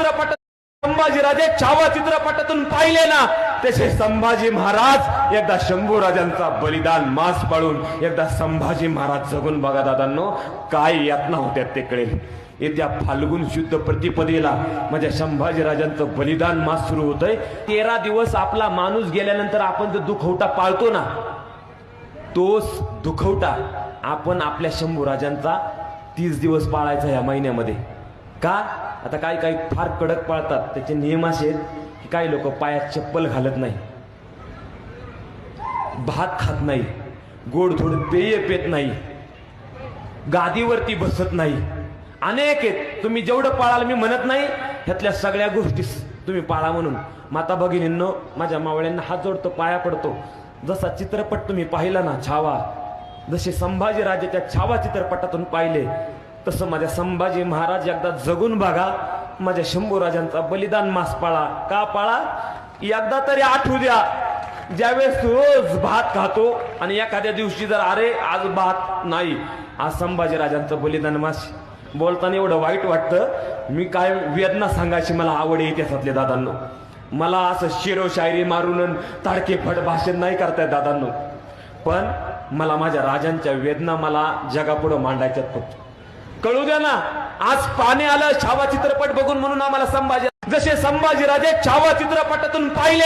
चित्रपट संभाजीराजे छावा चित्रपटातून पाहिले ना, तसे संभाजी महाराज एकदा शंभूराजांचा बलिदान मास पाळून एकदा संभाजी महाराज जगून बघा दादांनो, काय यातना होत्या ते कळेल. येत्या फाल्गुन शुद्ध प्रतिपदेला माझ्या संभाजीराजांचं बलिदान मास सुरू होतंय. 13 दिवस आपला माणूस गेल्यानंतर आपण जो दुखवटा पाळतो ना, तोच दुखवटा आपण आपल्या शंभूराजांचा 30 दिवस पाळायचा या महिन्यामध्ये. का? आता काही काही फार कडक पाळतात, त्याचे नियम असे आहेत की काही लोक पायात चप्पल घालत नाही, भात खात नाही, गोडधोड पेय पेत नाही, गादीवरती बसत नाही, अनेक आहेत. तुम्ही जेवढं पाळाल मी म्हणत नाही, ह्यातल्या सगळ्या गोष्टी तुम्ही पाळा म्हणून. माता भगिनींनो, माझ्या मावळ्यांना हात जोडतो, पाया पडतो. जसा चित्रपट तुम्ही पाहिला ना छावा, जसे संभाजीराजाच्या छावा चित्रपटातून पाहिले, तसं माझ्या संभाजी महाराज एकदा जगून बघा. माझ्या शंभूराजांचा बलिदान मास पाळा. का पाळा? एकदा तरी आठवू द्या, ज्यावेळेस रोज भात खातो आणि एखाद्या दिवशी जर अरे आज भात नाही, आज संभाजीराजांचं बलिदान मास. बोलताना एवढं वाईट वाटतं, मी काय वेदना सांगायची मला आवड येते त्यातले दादांनो. मला असं शिरोशायरी मारून ताडकेफड भाषण नाही करतायत दादांनो, पण मला माझ्या राजांच्या वेदना मला जगापुढं मांडायच्यात. कळू द्या ना. आज पाणी आलं छावा चित्रपट बघून, म्हणून आम्हाला संभाजी, जसे संभाजीराजे छावा चित्रपटातून पाहिले